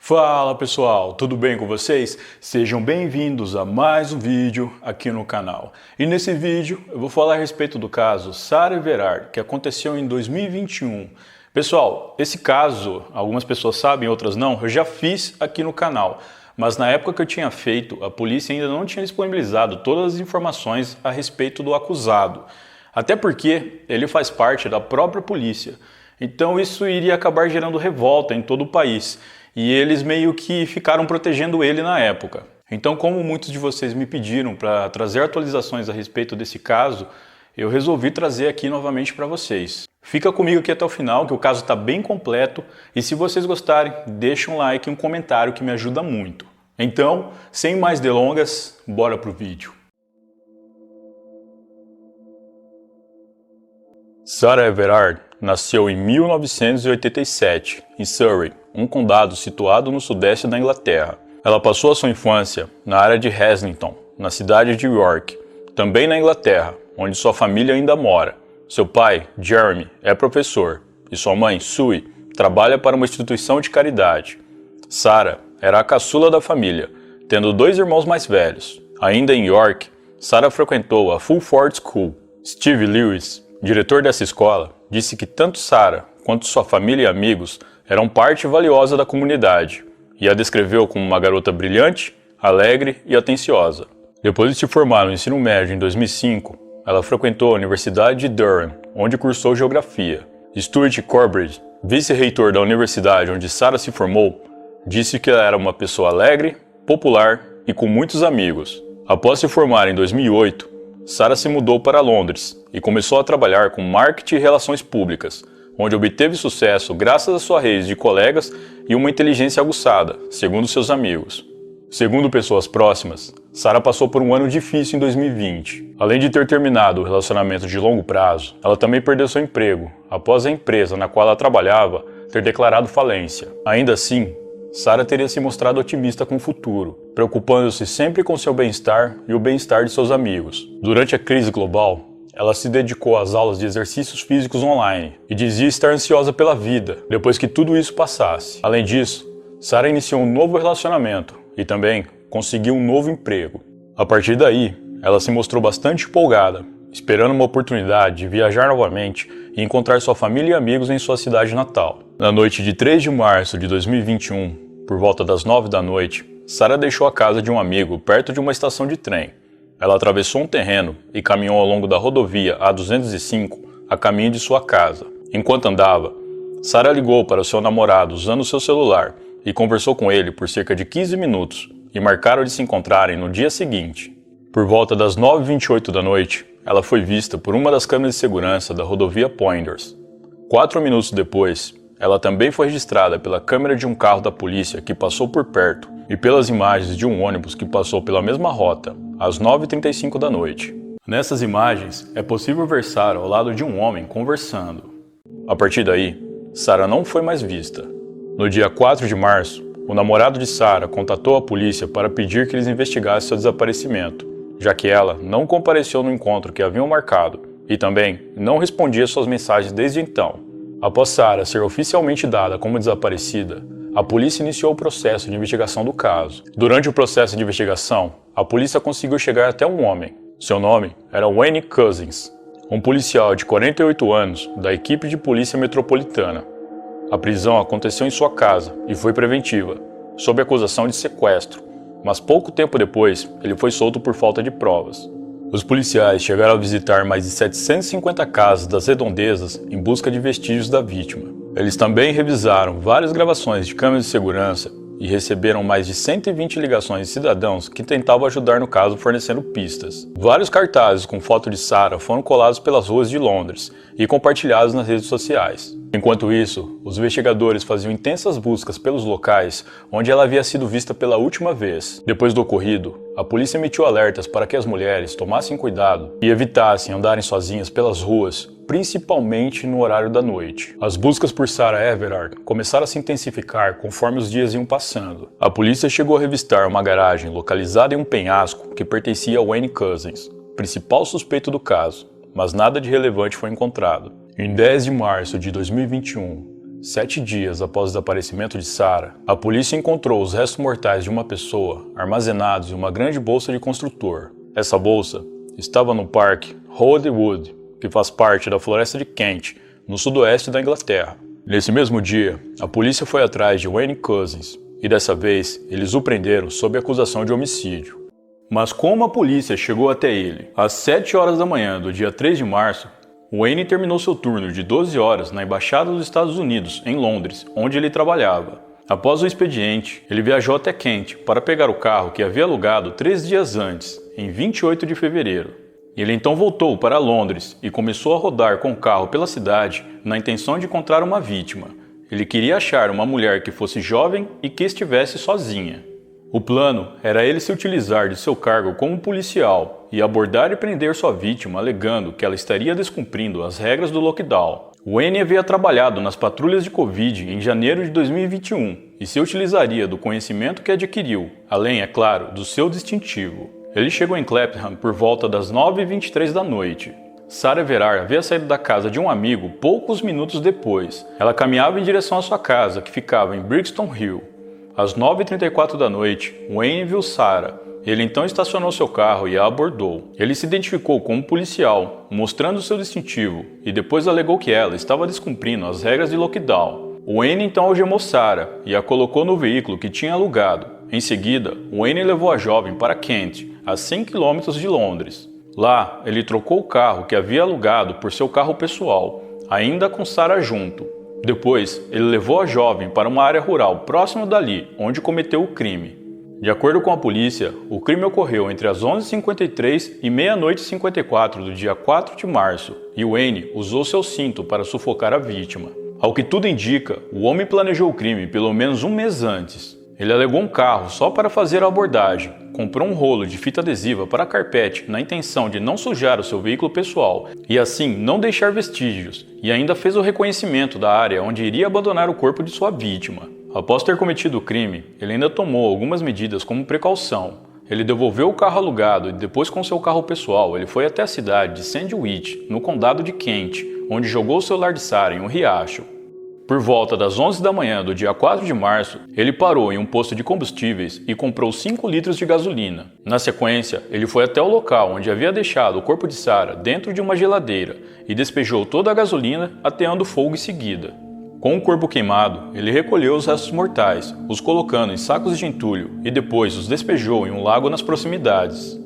Fala pessoal, tudo bem com vocês? Sejam bem-vindos a mais um vídeo aqui no canal. E nesse vídeo eu vou falar a respeito do caso Sarah Everard, que aconteceu em 2021. Pessoal, esse caso, algumas pessoas sabem, outras não, eu já fiz aqui no canal. Mas na época que eu tinha feito, a polícia ainda não tinha disponibilizado todas as informações a respeito do acusado. Até porque ele faz parte da própria polícia. Então isso iria acabar gerando revolta em todo o país. E eles meio que ficaram protegendo ele na época. Então, como muitos de vocês me pediram para trazer atualizações a respeito desse caso, eu resolvi trazer aqui novamente para vocês. Fica comigo aqui até o final, que o caso está bem completo. E se vocês gostarem, deixa um like e um comentário que me ajuda muito. Então, sem mais delongas, bora pro vídeo. Sarah Everard nasceu em 1987, em Surrey, um condado situado no sudeste da Inglaterra. Ela passou a sua infância na área de Haslington, na cidade de York, também na Inglaterra, onde sua família ainda mora. Seu pai, Jeremy, é professor e sua mãe, Sue, trabalha para uma instituição de caridade. Sarah era a caçula da família, tendo dois irmãos mais velhos. Ainda em York, Sarah frequentou a Fulford School. Steve Lewis, diretor dessa escola, disse que tanto Sarah quanto sua família e amigos eram parte valiosa da comunidade e a descreveu como uma garota brilhante, alegre e atenciosa. Depois de se formar no ensino médio em 2005, ela frequentou a Universidade de Durham, onde cursou geografia. Stuart Corbridge, vice-reitor da universidade onde Sarah se formou, disse que ela era uma pessoa alegre, popular e com muitos amigos. Após se formar em 2008, Sarah se mudou para Londres e começou a trabalhar com marketing e relações públicas, onde obteve sucesso graças à sua rede de colegas e uma inteligência aguçada, segundo seus amigos. Segundo pessoas próximas, Sarah passou por um ano difícil em 2020. Além de ter terminado o relacionamento de longo prazo, ela também perdeu seu emprego, após a empresa na qual ela trabalhava ter declarado falência. Ainda assim, Sarah teria se mostrado otimista com o futuro, preocupando-se sempre com seu bem-estar e o bem-estar de seus amigos. Durante a crise global, ela se dedicou às aulas de exercícios físicos online e dizia estar ansiosa pela vida, depois que tudo isso passasse. Além disso, Sarah iniciou um novo relacionamento e também conseguiu um novo emprego. A partir daí, ela se mostrou bastante empolgada, esperando uma oportunidade de viajar novamente e encontrar sua família e amigos em sua cidade natal. Na noite de 3 de março de 2021, por volta das 9 da noite, Sarah deixou a casa de um amigo perto de uma estação de trem. Ela atravessou um terreno e caminhou ao longo da rodovia A205 a caminho de sua casa. Enquanto andava, Sarah ligou para o seu namorado usando seu celular e conversou com ele por cerca de 15 minutos e marcaram de se encontrarem no dia seguinte. Por volta das 9h28 da noite, ela foi vista por uma das câmeras de segurança da rodovia Poinders. 4 minutos depois, ela também foi registrada pela câmera de um carro da polícia que passou por perto e pelas imagens de um ônibus que passou pela mesma rota, às 9h35 da noite. Nessas imagens, é possível ver Sarah ao lado de um homem conversando. A partir daí, Sarah não foi mais vista. No dia 4 de março, o namorado de Sarah contatou a polícia para pedir que eles investigassem seu desaparecimento, já que ela não compareceu no encontro que haviam marcado e também não respondia suas mensagens desde então. Após Sarah ser oficialmente dada como desaparecida, a polícia iniciou o processo de investigação do caso. Durante o processo de investigação, a polícia conseguiu chegar até um homem. Seu nome era Wayne Cousins, um policial de 48 anos da equipe de polícia metropolitana. A prisão aconteceu em sua casa e foi preventiva, sob acusação de sequestro, mas pouco tempo depois ele foi solto por falta de provas. Os policiais chegaram a visitar mais de 750 casas das redondezas em busca de vestígios da vítima. Eles também revisaram várias gravações de câmeras de segurança e receberam mais de 120 ligações de cidadãos que tentavam ajudar no caso fornecendo pistas. Vários cartazes com foto de Sarah foram colados pelas ruas de Londres e compartilhados nas redes sociais. Enquanto isso, os investigadores faziam intensas buscas pelos locais onde ela havia sido vista pela última vez. Depois do ocorrido, a polícia emitiu alertas para que as mulheres tomassem cuidado e evitassem andarem sozinhas pelas ruas, principalmente no horário da noite. As buscas por Sarah Everard começaram a se intensificar conforme os dias iam passando. A polícia chegou a revistar uma garagem localizada em um penhasco que pertencia a Wayne Cousins, principal suspeito do caso, mas nada de relevante foi encontrado. Em 10 de março de 2021, 7 dias após o desaparecimento de Sarah, a polícia encontrou os restos mortais de uma pessoa armazenados em uma grande bolsa de construtor. Essa bolsa estava no Parque Holywood, que faz parte da Floresta de Kent, no sudoeste da Inglaterra. Nesse mesmo dia, a polícia foi atrás de Wayne Couzens, e dessa vez eles o prenderam sob acusação de homicídio. Mas como a polícia chegou até ele às 7 horas da manhã do dia 3 de março, Wayne terminou seu turno de 12 horas na Embaixada dos Estados Unidos, em Londres, onde ele trabalhava. Após o expediente, ele viajou até Kent para pegar o carro que havia alugado 3 dias antes, em 28 de fevereiro. Ele então voltou para Londres e começou a rodar com o carro pela cidade na intenção de encontrar uma vítima. Ele queria achar uma mulher que fosse jovem e que estivesse sozinha. O plano era ele se utilizar de seu cargo como policial e abordar e prender sua vítima alegando que ela estaria descumprindo as regras do lockdown. Wayne havia trabalhado nas patrulhas de Covid em janeiro de 2021 e se utilizaria do conhecimento que adquiriu, além, é claro, do seu distintivo. Ele chegou em Clapham por volta das 9h23 da noite. Sarah Everard havia saído da casa de um amigo poucos minutos depois. Ela caminhava em direção à sua casa, que ficava em Brixton Hill. Às 9h34 da noite, Wayne viu Sarah. Ele então estacionou seu carro e a abordou. Ele se identificou como policial, mostrando seu distintivo, e depois alegou que ela estava descumprindo as regras de lockdown. Wayne então algemou Sarah e a colocou no veículo que tinha alugado. Em seguida, Wayne levou a jovem para Kent, a 100 km de Londres. Lá, ele trocou o carro que havia alugado por seu carro pessoal, ainda com Sarah junto. Depois, ele levou a jovem para uma área rural próxima dali, onde cometeu o crime. De acordo com a polícia, o crime ocorreu entre as 11h53 e meia-noite e 54 do dia 4 de março, e Wayne usou seu cinto para sufocar a vítima. Ao que tudo indica, o homem planejou o crime pelo menos um mês antes. Ele alugou um carro só para fazer a abordagem, comprou um rolo de fita adesiva para carpete na intenção de não sujar o seu veículo pessoal e assim não deixar vestígios, e ainda fez o reconhecimento da área onde iria abandonar o corpo de sua vítima. Após ter cometido o crime, ele ainda tomou algumas medidas como precaução. Ele devolveu o carro alugado e depois, com seu carro pessoal, ele foi até a cidade de Sandwich, no condado de Kent, onde jogou o celular de Sarah em um riacho. Por volta das 11 da manhã do dia 4 de março, ele parou em um posto de combustíveis e comprou 5 litros de gasolina. Na sequência, ele foi até o local onde havia deixado o corpo de Sarah dentro de uma geladeira e despejou toda a gasolina, ateando fogo em seguida. Com o corpo queimado, ele recolheu os restos mortais, os colocando em sacos de entulho e depois os despejou em um lago nas proximidades.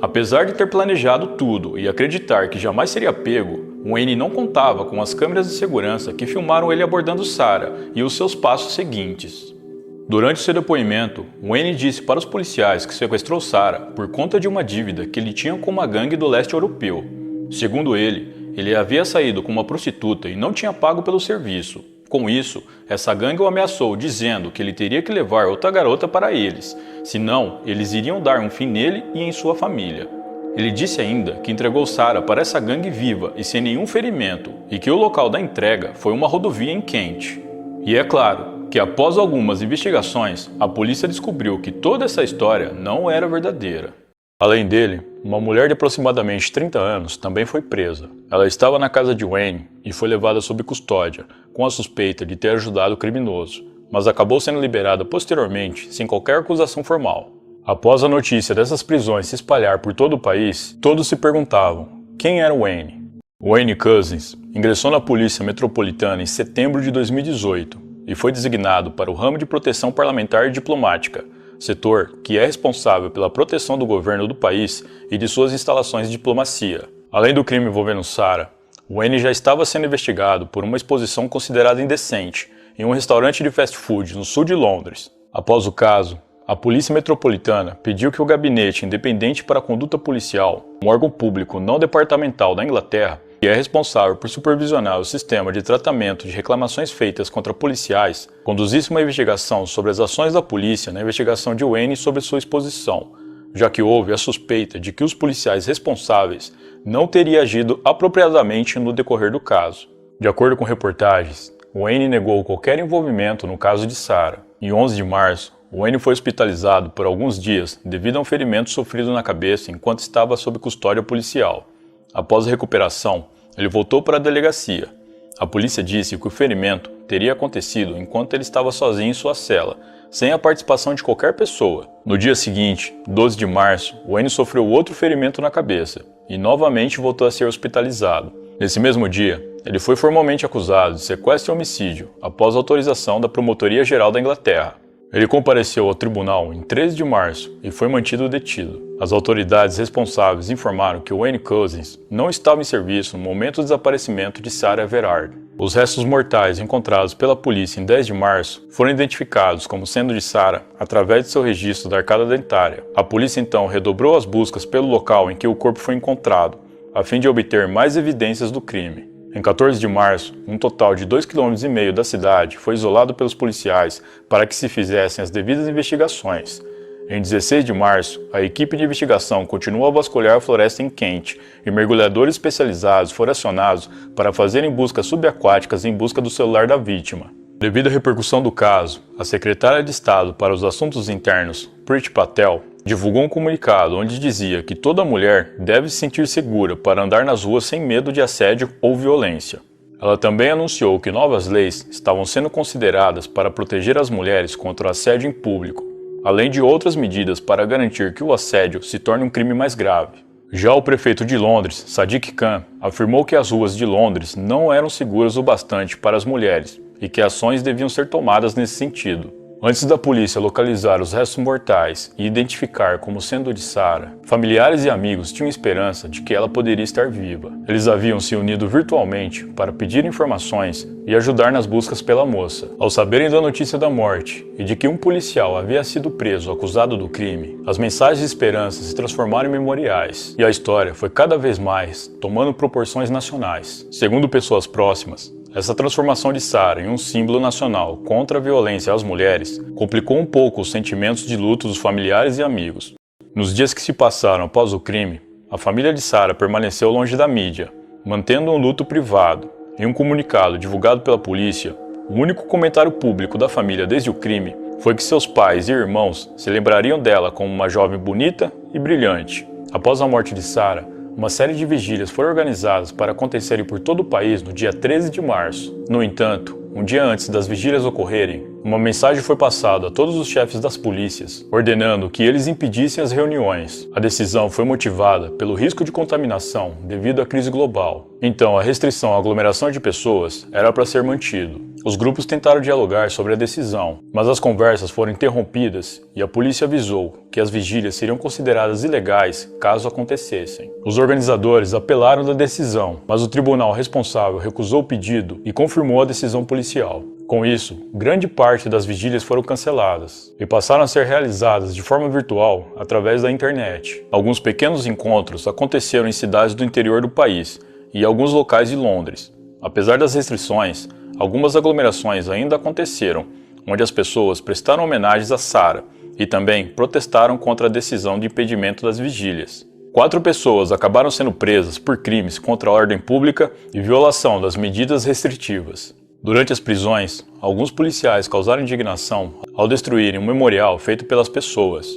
Apesar de ter planejado tudo e acreditar que jamais seria pego, Wayne não contava com as câmeras de segurança que filmaram ele abordando Sarah e os seus passos seguintes. Durante seu depoimento, Wayne disse para os policiais que sequestrou Sarah por conta de uma dívida que ele tinha com uma gangue do leste europeu. Segundo ele havia saído com uma prostituta e não tinha pago pelo serviço. Com isso, essa gangue o ameaçou, dizendo que ele teria que levar outra garota para eles, senão eles iriam dar um fim nele e em sua família. Ele disse ainda que entregou Sarah para essa gangue viva e sem nenhum ferimento, e que o local da entrega foi uma rodovia em Kent. E é claro que após algumas investigações, a polícia descobriu que toda essa história não era verdadeira. Além dele, uma mulher de aproximadamente 30 anos também foi presa. Ela estava na casa de Wayne e foi levada sob custódia, com a suspeita de ter ajudado o criminoso, mas acabou sendo liberada posteriormente sem qualquer acusação formal. Após a notícia dessas prisões se espalhar por todo o país, todos se perguntavam: quem era Wayne? Wayne Couzens ingressou na Polícia Metropolitana em setembro de 2018 e foi designado para o ramo de proteção parlamentar e diplomática, setor que é responsável pela proteção do governo do país e de suas instalações de diplomacia. Além do crime envolvendo Sarah, Wayne já estava sendo investigado por uma exposição considerada indecente em um restaurante de fast food no sul de Londres. Após o caso, a Polícia Metropolitana pediu que o Gabinete Independente para a Conduta Policial, um órgão público não departamental da Inglaterra, que é responsável por supervisionar o sistema de tratamento de reclamações feitas contra policiais, conduzisse uma investigação sobre as ações da polícia na investigação de Wayne sobre sua exposição, já que houve a suspeita de que os policiais responsáveis não teriam agido apropriadamente no decorrer do caso. De acordo com reportagens, Wayne negou qualquer envolvimento no caso de Sarah. Em 11 de março, Wayne foi hospitalizado por alguns dias devido a um ferimento sofrido na cabeça enquanto estava sob custódia policial. Após a recuperação, ele voltou para a delegacia. A polícia disse que o ferimento teria acontecido enquanto ele estava sozinho em sua cela, sem a participação de qualquer pessoa. No dia seguinte, 12 de março, Wayne sofreu outro ferimento na cabeça e novamente voltou a ser hospitalizado. Nesse mesmo dia, ele foi formalmente acusado de sequestro e homicídio após autorização da Promotoria Geral da Inglaterra. Ele compareceu ao tribunal em 13 de março e foi mantido detido. As autoridades responsáveis informaram que Wayne Couzens não estava em serviço no momento do desaparecimento de Sarah Everard. Os restos mortais encontrados pela polícia em 10 de março foram identificados como sendo de Sarah através de seu registro da arcada dentária. A polícia então redobrou as buscas pelo local em que o corpo foi encontrado, a fim de obter mais evidências do crime. Em 14 de março, um total de 2,5 km da cidade foi isolado pelos policiais para que se fizessem as devidas investigações. Em 16 de março, a equipe de investigação continuou a vasculhar a floresta em Kent e mergulhadores especializados foram acionados para fazerem buscas subaquáticas em busca do celular da vítima. Devido à repercussão do caso, a secretária de Estado para os Assuntos Internos, Priti Patel, divulgou um comunicado onde dizia que toda mulher deve se sentir segura para andar nas ruas sem medo de assédio ou violência. Ela também anunciou que novas leis estavam sendo consideradas para proteger as mulheres contra o assédio em público, além de outras medidas para garantir que o assédio se torne um crime mais grave. Já o prefeito de Londres, Sadiq Khan, afirmou que as ruas de Londres não eram seguras o bastante para as mulheres e que ações deviam ser tomadas nesse sentido. Antes da polícia localizar os restos mortais e identificar como sendo de Sarah, familiares e amigos tinham esperança de que ela poderia estar viva. Eles haviam se unido virtualmente para pedir informações e ajudar nas buscas pela moça. Ao saberem da notícia da morte e de que um policial havia sido preso acusado do crime, as mensagens de esperança se transformaram em memoriais e a história foi cada vez mais tomando proporções nacionais. Segundo pessoas próximas, essa transformação de Sarah em um símbolo nacional contra a violência às mulheres complicou um pouco os sentimentos de luto dos familiares e amigos. Nos dias que se passaram após o crime, a família de Sarah permaneceu longe da mídia, mantendo um luto privado. Em um comunicado divulgado pela polícia, o único comentário público da família desde o crime foi que seus pais e irmãos se lembrariam dela como uma jovem bonita e brilhante. Após a morte de Sarah, uma série de vigílias foram organizadas para acontecerem por todo o país no dia 13 de março. No entanto, um dia antes das vigílias ocorrerem, uma mensagem foi passada a todos os chefes das polícias, ordenando que eles impedissem as reuniões. A decisão foi motivada pelo risco de contaminação devido à crise global. Então, a restrição à aglomeração de pessoas era para ser mantido. Os grupos tentaram dialogar sobre a decisão, mas as conversas foram interrompidas e a polícia avisou que as vigílias seriam consideradas ilegais caso acontecessem. Os organizadores apelaram da decisão, mas o tribunal responsável recusou o pedido e confirmou a decisão policial. Com isso, grande parte das vigílias foram canceladas e passaram a ser realizadas de forma virtual através da internet. Alguns pequenos encontros aconteceram em cidades do interior do país e alguns locais de Londres. Apesar das restrições, algumas aglomerações ainda aconteceram, onde as pessoas prestaram homenagens a Sarah e também protestaram contra a decisão de impedimento das vigílias. 4 pessoas acabaram sendo presas por crimes contra a ordem pública e violação das medidas restritivas. Durante as prisões, alguns policiais causaram indignação ao destruírem um memorial feito pelas pessoas.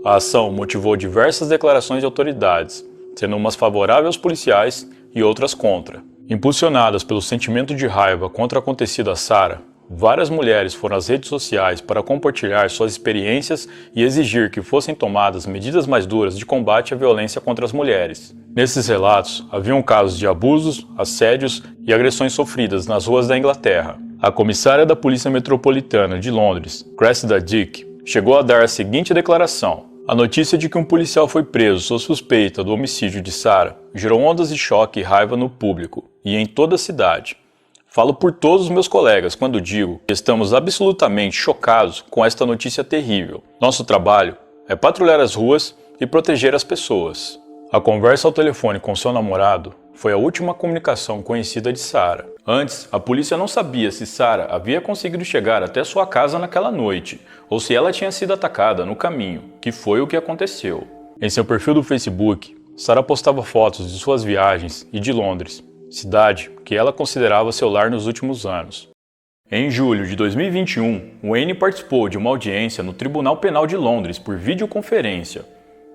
A ação motivou diversas declarações de autoridades, sendo umas favoráveis aos policiais e outras contra. Impulsionadas pelo sentimento de raiva contra o acontecido a Sarah, várias mulheres foram às redes sociais para compartilhar suas experiências e exigir que fossem tomadas medidas mais duras de combate à violência contra as mulheres. Nesses relatos, haviam casos de abusos, assédios e agressões sofridas nas ruas da Inglaterra. A comissária da Polícia Metropolitana de Londres, Cressida Dick, chegou a dar a seguinte declaração: a notícia de que um policial foi preso sob suspeita do homicídio de Sarah gerou ondas de choque e raiva no público e em toda a cidade. Falo por todos os meus colegas quando digo que estamos absolutamente chocados com esta notícia terrível. Nosso trabalho é patrulhar as ruas e proteger as pessoas. A conversa ao telefone com seu namorado foi a última comunicação conhecida de Sarah. Antes, a polícia não sabia se Sarah havia conseguido chegar até sua casa naquela noite, ou se ela tinha sido atacada no caminho, que foi o que aconteceu. Em seu perfil do Facebook, Sarah postava fotos de suas viagens e de Londres, cidade que ela considerava seu lar nos últimos anos. Em julho de 2021, Wayne participou de uma audiência no Tribunal Penal de Londres por videoconferência.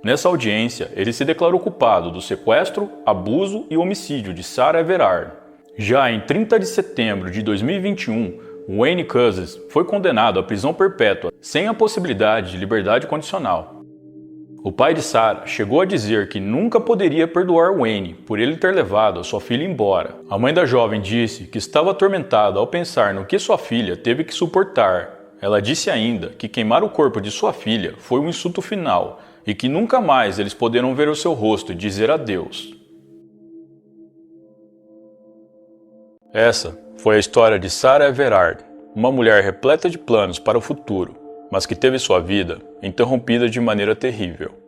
Nessa audiência, ele se declarou culpado do sequestro, abuso e homicídio de Sarah Everard. Já em 30 de setembro de 2021, Wayne Couzens foi condenado à prisão perpétua, sem a possibilidade de liberdade condicional. O pai de Sarah chegou a dizer que nunca poderia perdoar Wayne por ele ter levado a sua filha embora. A mãe da jovem disse que estava atormentada ao pensar no que sua filha teve que suportar. Ela disse ainda que queimar o corpo de sua filha foi um insulto final e que nunca mais eles poderão ver o seu rosto e dizer adeus. Essa foi a história de Sarah Everard, uma mulher repleta de planos para o futuro, mas que teve sua vida interrompida de maneira terrível.